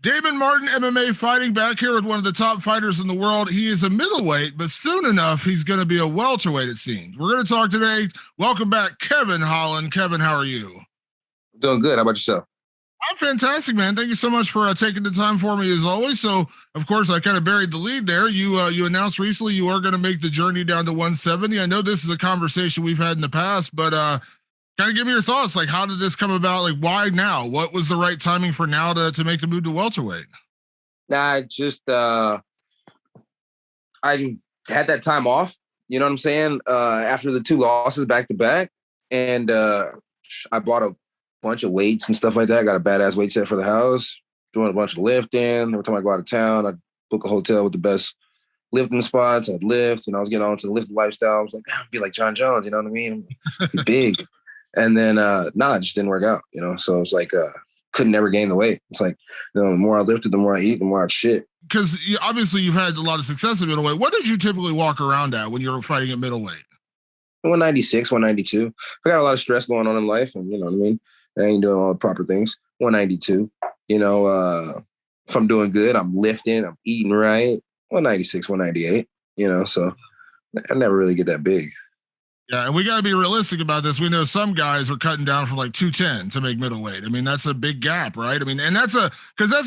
Damon Martin, MMA fighting, back here with one of the top fighters in the world. He is a middleweight, but soon enough, he's going to be a welterweight, it seems. We're going to talk today. Welcome back, Kevin Holland. Kevin, how are you? Doing good. How about yourself? I'm fantastic, man. Thank you so much for taking the time for me, as always. So, of course, I kind of buried the lead there. You announced recently you are going to make the journey down to 170. I know this is a conversation we've had in the past, but kind of give me your thoughts. Like, how did this come about? Like, why now? What was the right timing for now to make the move to welterweight? I just I had that time off. You know what I'm saying? After the 2 losses back to back, and I bought a bunch of weights and stuff like that. I got a badass weight set for the house. Doing a bunch of lifting. Every time I go out of town, I'd book a hotel with the best lifting spots. I'd lift, and I was getting on to the lift lifestyle. I was like, I'd be like John Jones. You know what I mean? Be big. And then, it just didn't work out, you know? So it's like, couldn't never gain the weight. It's like, the more I lifted, the more I eat, the more I shit. Because obviously you've had a lot of success at middleweight. What did you typically walk around at when you were fighting at middleweight? 196, 192. I got a lot of stress going on in life, and you know what I mean? I ain't doing all the proper things. 192, you know, if I'm doing good, I'm lifting, I'm eating right. 196, 198, you know? So I never really get that big. Yeah, and we got to be realistic about this. We know some guys are cutting down from like 210 to make middleweight. I mean, that's a big gap, right? I mean, and that's a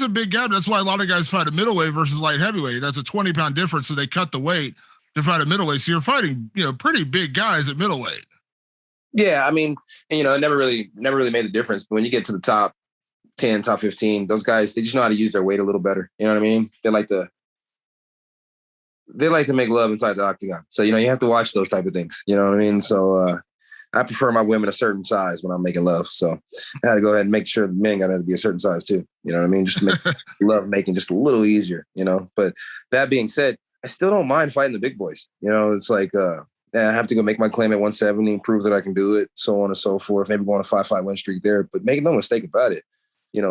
big gap. That's why a lot of guys fight at middleweight versus light heavyweight. That's a 20-pound difference, so they cut the weight to fight at middleweight. So you're fighting, pretty big guys at middleweight. Yeah, I mean, and, it never really made a difference. But when you get to the top 10, top 15, those guys, they just know how to use their weight a little better. You know what I mean? They like to make love inside the octagon. So, you have to watch those type of things. You know what I mean? So I prefer my women a certain size when I'm making love. So I had to go ahead and make sure the men got to be a certain size too. You know what I mean? Just to make love making just a little easier, But that being said, I still don't mind fighting the big boys. It's like I have to go make my claim at 170 and prove that I can do it, so on and so forth. Maybe go on a 5-5 win streak there. But make no mistake about it.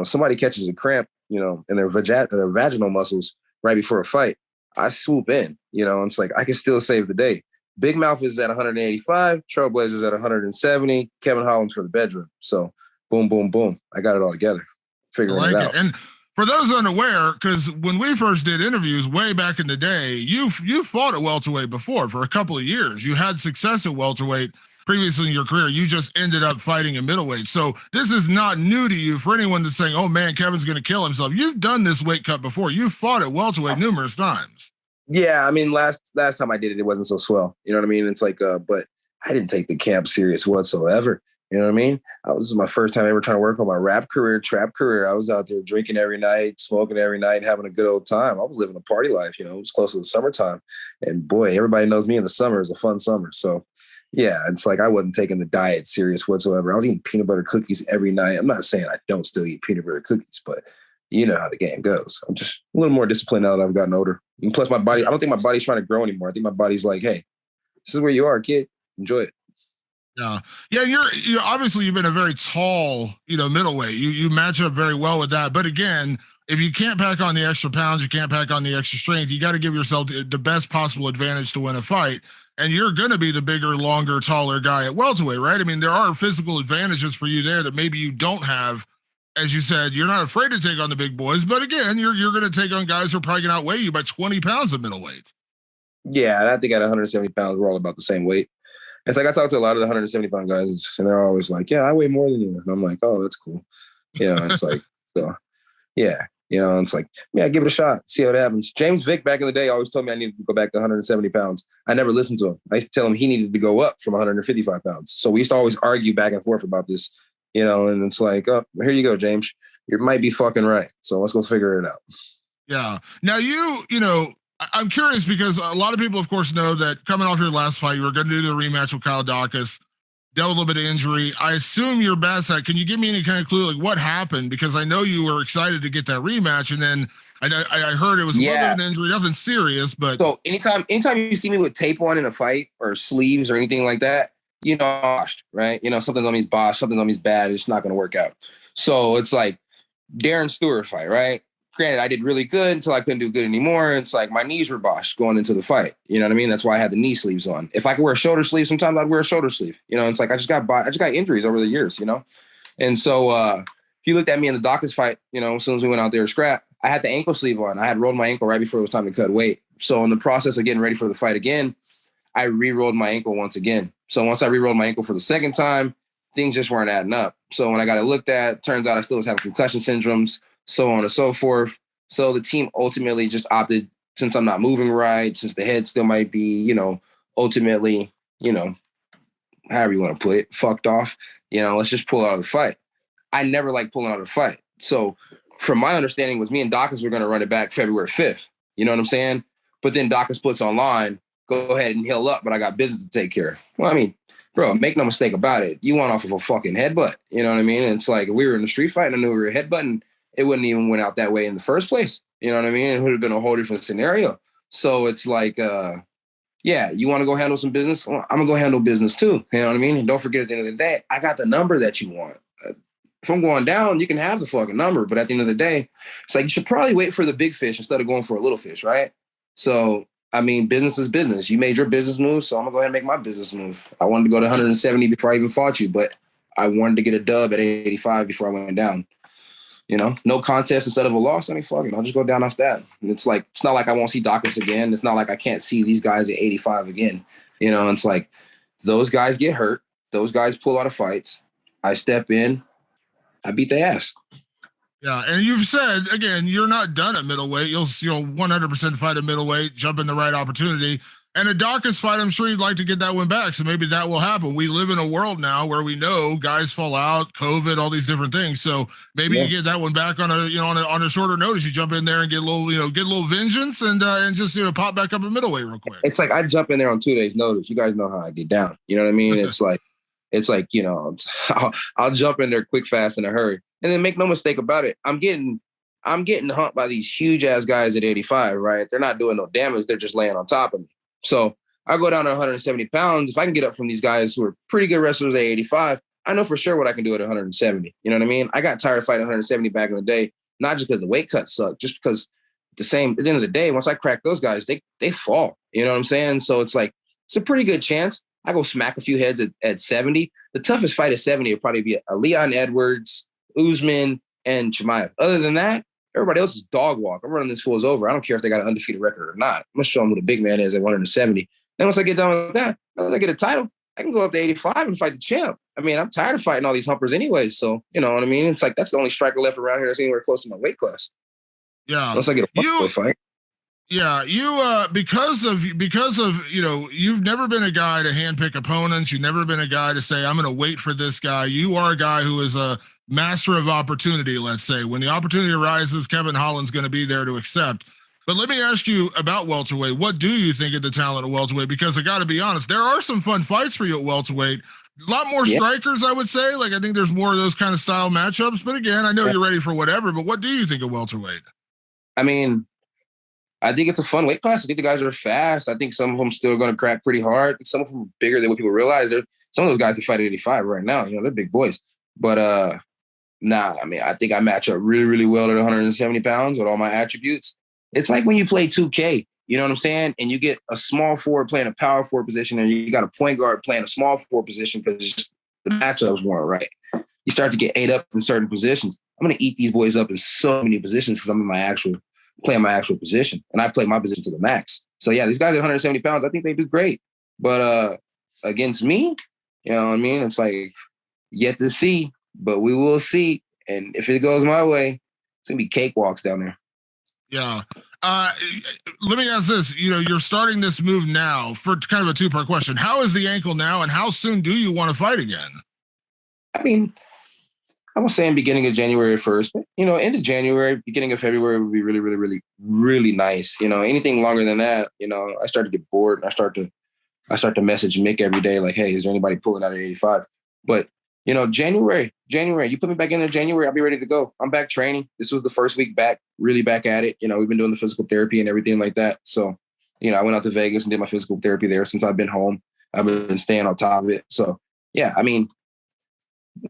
Somebody catches a cramp, in their vaginal muscles right before a fight. I swoop in, and it's like I can still save the day. Big Mouth is at 185, Trailblazers at 170, Kevin Holland's for the bedroom. So boom, boom, boom. I got it all together, figuring it out. And for those unaware, because when we first did interviews way back in the day, you fought at welterweight before for a couple of years. You had success at welterweight previously in your career. You just ended up fighting in middleweight. So this is not new to you. For anyone that's saying, oh man, Kevin's going to kill himself, you've done this weight cut before. You fought at welterweight numerous times. Yeah, I mean, last time I did it, it wasn't so swell. You know what I mean? It's like, but I didn't take the camp serious whatsoever. You know what I mean? This was my first time ever trying to work on my rap career, trap career. I was out there drinking every night, smoking every night, having a good old time. I was living a party life, it was close to the summertime. And boy, everybody knows me in the summer is a fun summer. So yeah, it's like I wasn't taking the diet serious whatsoever. I was eating peanut butter cookies every night. I'm not saying I don't still eat peanut butter cookies, but you know how the game goes. I'm just a little more disciplined now that I've gotten older. And plus my body, I don't think my body's trying to grow anymore. I think my body's like, hey, this is where you are, kid. Enjoy it. Yeah. Yeah. You're obviously you've been a very tall, middleweight. You match up very well with that. But again, if you can't pack on the extra pounds, you can't pack on the extra strength, you got to give yourself the best possible advantage to win a fight. And you're going to be the bigger, longer, taller guy at welterweight, right? I mean, there are physical advantages for you there that maybe you don't have. As you said, you're not afraid to take on the big boys, but again, you're going to take on guys who are probably going to outweigh you by 20 pounds at middleweight. Yeah, and I think at 170 pounds, we're all about the same weight. It's like I talk to a lot of the 170-pound guys, and they're always like, yeah, I weigh more than you. And I'm like, oh, that's cool. It's like, so, yeah. It's like, yeah, give it a shot. See how it happens. James Vick back in the day always told me I needed to go back to 170 pounds. I never listened to him. I used to tell him he needed to go up from 155 pounds. So we used to always argue back and forth about this, and it's like, oh, here you go, James. You might be fucking right. So let's go figure it out. Yeah. Now I'm curious because a lot of people, of course, know that coming off your last fight, you were going to do the rematch with Kyle Dawkins, dealt with a little bit of injury. I assume you're best at. Can you give me any kind of clue, like what happened? Because I know you were excited to get that rematch, and then I heard it was a little bit of an injury, nothing serious. But so anytime you see me with tape on in a fight or sleeves or anything like that, botched, right? Something's on me's botched, something's on me's bad. It's not going to work out. So it's like Darren Stewart fight, right? Granted, I did really good until I couldn't do good anymore. It's like my knees were boshed going into the fight. You know what I mean? That's why I had the knee sleeves on. If I could wear a shoulder sleeve, sometimes I'd wear a shoulder sleeve. It's like I just got injuries over the years, And so if you looked at me in the Dawkins fight, as soon as we went out there to scrap, I had the ankle sleeve on. I had rolled my ankle right before it was time to cut weight. So in the process of getting ready for the fight again, I re-rolled my ankle once again. So once I re-rolled my ankle for the second time, things just weren't adding up. So when I got it looked at, turns out I still was having concussion syndromes, so on and so forth. So the team ultimately just opted, since I'm not moving right, since the head still might be, ultimately, however you want to put it, fucked off, let's just pull out of the fight. I never like pulling out of the fight. So from my understanding was me and Dawkins were going to run it back February 5th. You know what I'm saying? But then Dawkins puts online, go ahead and heal up, but I got business to take care of. Well, I mean, bro, make no mistake about it. You want off of a fucking headbutt. You know what I mean? And it's like, if we were in the street fight and I knew we were headbutting, it wouldn't even went out that way in the first place. You know what I mean? It would have been a whole different scenario. So it's like, yeah, you want to go handle some business? Well, I'm going to go handle business too. You know what I mean? And don't forget, at the end of the day, I got the number that you want. If I'm going down, you can have the fucking number. But at the end of the day, it's like, you should probably wait for the big fish instead of going for a little fish, right? So, I mean, business is business. You made your business move, so I'm going to go ahead and make my business move. I wanted to go to 170 before I even fought you, but I wanted to get a dub at 85 before I went down. No contest instead of a loss. I mean, fuck it. I'll just go down off that. And it's like, it's not like I won't see Dawkins again. It's not like I can't see these guys at 85 again. And it's like, those guys get hurt. Those guys pull out of fights. I step in. I beat their ass. Yeah, and you've said, again, you're not done at middleweight. You'll 100% fight at middleweight, jump in the right opportunity. And a Dawkins fight, I'm sure you'd like to get that one back. So maybe that will happen. We live in a world now where we know guys fall out, COVID, all these different things. So maybe you get that one back on a shorter notice. You jump in there and get a little vengeance and just pop back up at middleweight real quick. It's like I jump in there on 2 days' notice. You guys know how I get down. You know what I mean? It's like I'll jump in there quick, fast, in a hurry. And then make no mistake about it, I'm getting humped by these huge ass guys at 85, right? They're not doing no damage. They're just laying on top of me. So I go down to 170 pounds. If I can get up from these guys who are pretty good wrestlers at 85, I know for sure what I can do at 170. You know what I mean? I got tired of fighting 170 back in the day, not just because the weight cuts suck, just because at the end of the day, once I crack those guys, they fall. You know what I'm saying? So it's like, it's a pretty good chance. I go smack a few heads at 70. The toughest fight at 70 would probably be a Leon Edwards, Usman, and Chimaev. Other than that, everybody else is dog walk. I'm running this fools over. I don't care if they got an undefeated record or not. I'm going to show them who the big man is at 170. Then once I get done with that, once I get a title, I can go up to 85 and fight the champ. I mean, I'm tired of fighting all these humpers anyways. So, you know what I mean? It's like, that's the only striker left around here that's anywhere close to my weight class. Yeah. Once I get a fight. Yeah, because of you've never been a guy to handpick opponents. You've never been a guy to say, I'm going to wait for this guy. You are a guy who is a master of opportunity, let's say. When the opportunity arises, Kevin Holland's going to be there to accept. But let me ask you about welterweight. What do you think of the talent of welterweight? Because I got to be honest, there are some fun fights for you at welterweight. A lot more strikers, I would say. Like, I think there's more of those kind of style matchups. But again, I know you're ready for whatever. But what do you think of welterweight? I mean, I think it's a fun weight class. I think the guys are fast. I think some of them still going to crack pretty hard. Some of them are bigger than what people realize. Some of those guys can fight at 85 right now. They're big boys. But I mean, I think I match up really, really well at 170 pounds with all my attributes. It's like when you play 2K, you know what I'm saying? And you get a small forward playing a power forward position, and you got a point guard playing a small forward position because the matchups weren't right. You start to get ate up in certain positions. I'm going to eat these boys up in so many positions because I'm in playing my actual position, and I play my position to the max. So yeah, these guys at 170 pounds, I think they do great. But against me, you know what I mean? It's like, yet to see, but we will see. And if it goes my way, it's gonna be cakewalks down there. Yeah. Let me ask this. You're starting this move now for kind of a two-part question. How is the ankle now, and how soon do you want to fight again? I mean, I was saying beginning of January 1st, but, end of January, beginning of February would be really, really, really, really nice. Anything longer than that, I start to get bored. I start to message Mick every day, like, hey, is there anybody pulling out at 85? But, January, you put me back in there January, I'll be ready to go. I'm back training. This was the first week back, really back at it. We've been doing the physical therapy and everything like that. So, I went out to Vegas and did my physical therapy there since I've been home. I've been staying on top of it. So, yeah, I mean,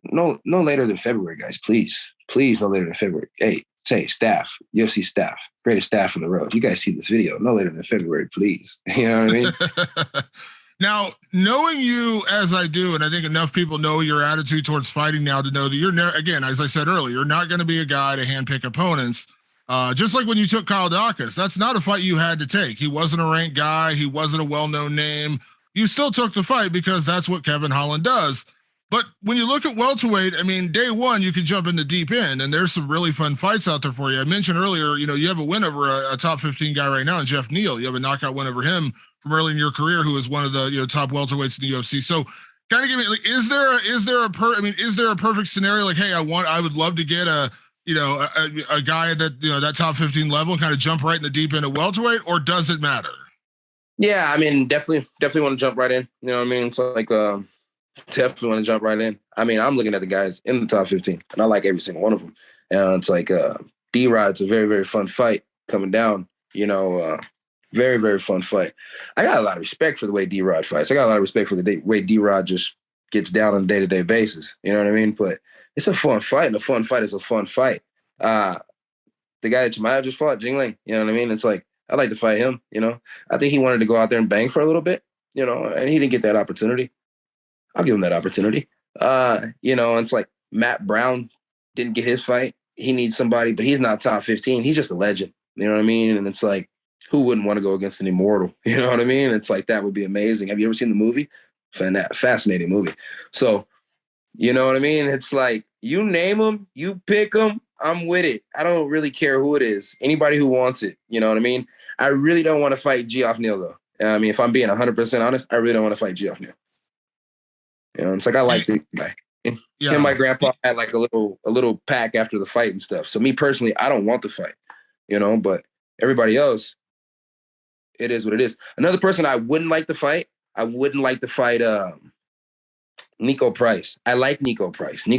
no later than February, guys. Please, no later than February. Hey, staff, UFC staff, greatest staff on the road. You guys see this video, no later than February, please. You know what I mean? Now, knowing you as I do, and I think enough people know your attitude towards fighting now to know that you're again, as I said earlier, you're not going to be a guy to handpick opponents. Just like when you took Kyle Dawkins, that's not a fight you had to take. He wasn't a ranked guy. He wasn't a well-known name. You still took the fight because that's what Kevin Holland does. But when you look at welterweight, I mean, day one, you can jump in the deep end, and there's some really fun fights out there for you. I mentioned earlier, you have a win over a top 15 guy right now, and Jeff Neal. You have a knockout win over him from early in your career, who is one of the top welterweights in the UFC. So, kind of give me, like, is there a perfect scenario? Like, hey, I would love to get a guy that that top 15 level, kind of jump right in the deep end of welterweight, or does it matter? Yeah, I mean, definitely want to jump right in. You know what I mean? It's like definitely want to jump right in. I mean, I'm looking at the guys in the top 15, and I like every single one of them. And it's like D-Rod's a very, very fun fight coming down. Very, very fun fight. I got a lot of respect for the way D-Rod fights. I got a lot of respect for the way D-Rod just gets down on a day-to-day basis. You know what I mean? But it's a fun fight, and a fun fight is a fun fight. The guy that Chimaev just fought, Jingling, you know what I mean? It's like, I'd like to fight him, I think he wanted to go out there and bang for a little bit, and he didn't get that opportunity. I'll give him that opportunity. And it's like Matt Brown didn't get his fight. He needs somebody, but he's not top 15. He's just a legend. You know what I mean? And it's like, who wouldn't want to go against an immortal? You know what I mean? It's like, that would be amazing. Have you ever seen the movie? Fascinating movie. So, you know what I mean? It's like, you name them, you pick them, I'm with it. I don't really care who it is. Anybody who wants it. You know what I mean? I really don't want to fight Geoff Neal, though. I mean, if I'm being 100% honest, I really don't want to fight Geoff Neal. It's like, I like the guy. Him and my grandpa had like a little pack after the fight and stuff. So me personally, I don't want the fight, but everybody else, it is what it is. Another person I wouldn't like to fight, Nico Price. I like Nico Price. Me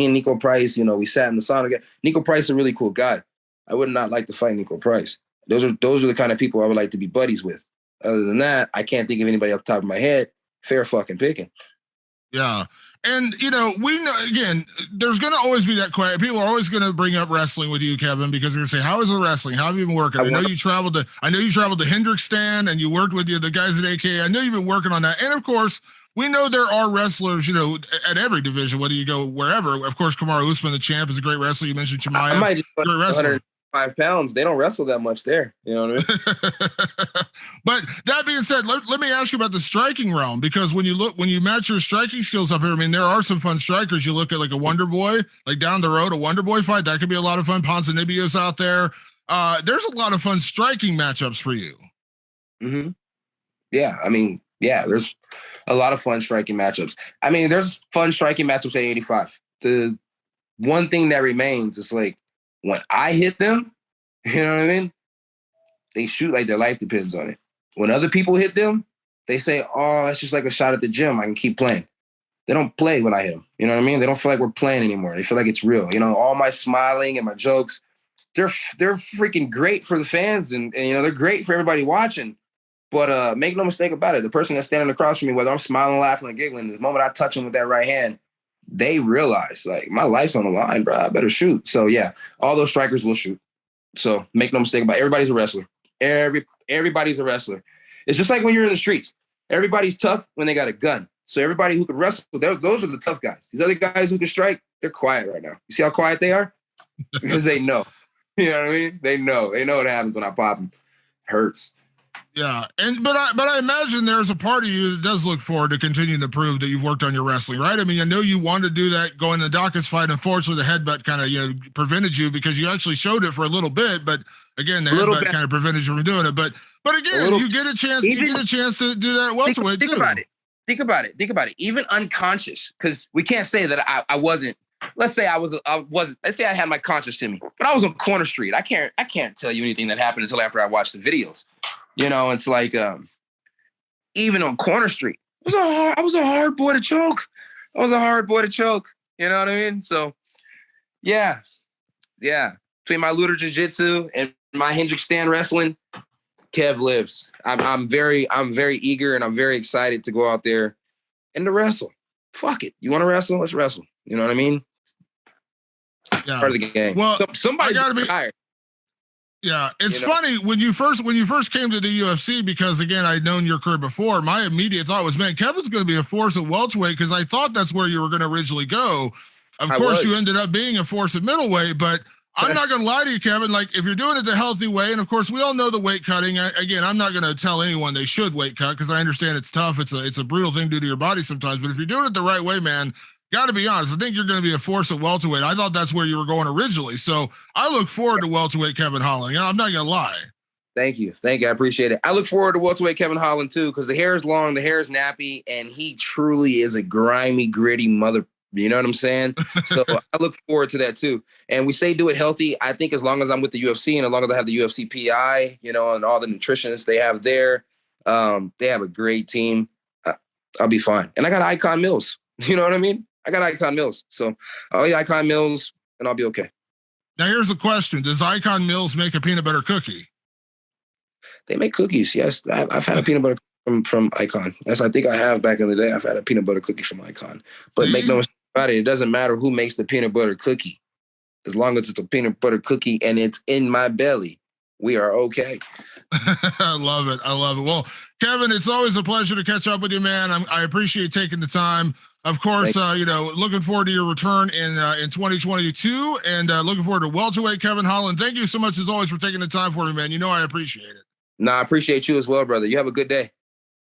and Nico Price, we sat in the sauna. Nico Price is a really cool guy. I would not like to fight Nico Price. Those are the kind of people I would like to be buddies with. Other than that, I can't think of anybody off the top of my head. Fair fucking picking. Yeah. And, we know, again, there's going to always be that question. People are always going to bring up wrestling with you, Kevin, because they're going to say, how is the wrestling? How have you been working? I know you traveled to Hendrickson and you worked with the guys at AK. I know you've been working on that. And of course, we know there are wrestlers, at every division, whether you go wherever. Of course, Kamaru Usman, the champ, is a great wrestler. You mentioned Chimaev. I might just great wrestler. 5 pounds. They don't wrestle that much there. You know what I mean? But that being said, let me ask you about the striking realm, because when you match your striking skills up here, I mean, there are some fun strikers. You look at like a Wonder Boy, like down the road, a Wonder Boy fight. That could be a lot of fun. Ponzinibbio's out there. There's a lot of fun striking matchups for you. Mm-hmm. Yeah. I mean, there's a lot of fun striking matchups. I mean, there's fun striking matchups at 85. The one thing that remains is like, when I hit them, you know what I mean? They shoot like their life depends on it. When other people hit them, they say, oh, that's just like a shot at the gym. I can keep playing. They don't play when I hit them. You know what I mean? They don't feel like we're playing anymore. They feel like it's real. All my smiling and my jokes, they're freaking great for the fans. And they're great for everybody watching. But make no mistake about it. The person that's standing across from me, whether I'm smiling, laughing, or giggling, the moment I touch them with that right hand, they realize, like, my life's on the line, bro. I better shoot. So, yeah, all those strikers will shoot. So make no mistake about it. Everybody's a wrestler. Everybody's a wrestler. It's just like when you're in the streets. Everybody's tough when they got a gun. So everybody who can wrestle, those are the tough guys. These other guys who can strike, they're quiet right now. You see how quiet they are? Because they know. You know what I mean? They know. They know what happens when I pop them. Hurts. Yeah, but I imagine there's a part of you that does look forward to continuing to prove that you've worked on your wrestling, right? I mean, I know you wanted to do that going to the Dawkins fight. Unfortunately, the headbutt kind of prevented you, because you actually showed it for a little bit, but again, the headbutt kind of prevented you from doing it. But again, you get a chance. You get a chance to do that welterweight too. Think about it. Even unconscious, because we can't say that I wasn't. Let's say I wasn't. Let's say I had my conscious in me, but I was on Corner Street. I can't tell you anything that happened until after I watched the videos. It's like, even on Corner Street, I was a hard boy to choke. You know what I mean? So, yeah. Between my Luder Jiu-Jitsu and my Hendrick stand wrestling, Kev lives. I'm very eager, and I'm very excited to go out there and to wrestle. Fuck it. You want to wrestle? Let's wrestle. You know what I mean? Yeah. Part of the game. Well, somebody's got to be tired. Yeah, it's funny when you first came to the UFC, because again, I'd known your career before. My immediate thought was, man, Kevin's going to be a force at welterweight, because I thought that's where you were going to originally go. Of course, you ended up being a force at middleweight, but I'm not going to lie to you, Kevin. Like, if you're doing it the healthy way, and of course, we all know the weight cutting. Again, I'm not going to tell anyone they should weight cut because I understand it's tough. It's a brutal thing to do to your body sometimes. But if you're doing it the right way, man, got to be honest. I think you're going to be a force at welterweight. I thought that's where you were going originally. So I look forward to welterweight Kevin Holland. I'm not going to lie. Thank you. I appreciate it. I look forward to welterweight Kevin Holland too, because the hair is long, the hair is nappy, and he truly is a grimy, gritty mother. You know what I'm saying? So I look forward to that too. And we say do it healthy. I think as long as I'm with the UFC and as long as I have the UFC PI, and all the nutritionists they have there, they have a great team. I'll be fine. And I got Icon Mills. You know what I mean? I got Icon Mills. So I'll eat Icon Mills and I'll be okay. Now here's the question. Does Icon Mills make a peanut butter cookie? They make cookies. Yes. I've had a peanut butter from Icon. Yes, I think I have back in the day. I've had a peanut butter cookie from Icon. But make no mistake about it, it doesn't matter who makes the peanut butter cookie. As long as it's a peanut butter cookie and it's in my belly, we are okay. I love it. Well, Kevin, it's always a pleasure to catch up with you, man. I appreciate taking the time. Of course, looking forward to your return in 2022 and looking forward to welterweight Kevin Holland. Thank you so much as always for taking the time for me, man. I appreciate it. I appreciate you as well, brother. You have a good day.